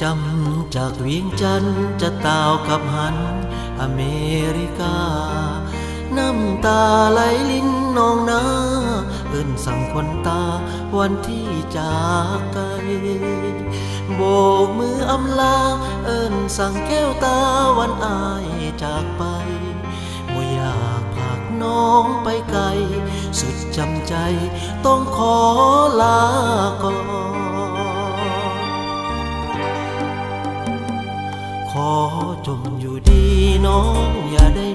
จำจากเวียงจันทร์จะตาวกับหันอเมริกาน้ำตาไหลลิ้นนองนาเอิ้นสั่งคนตาวันที่จากไกลโบกมืออำลาเอิ้นสั่งแก้วตาวันอายจากไปบ่อยากพากน้องไปไกลสุดจำใจต้องขอลาก่อนขอจงอยู่ดีน้องอย่าได้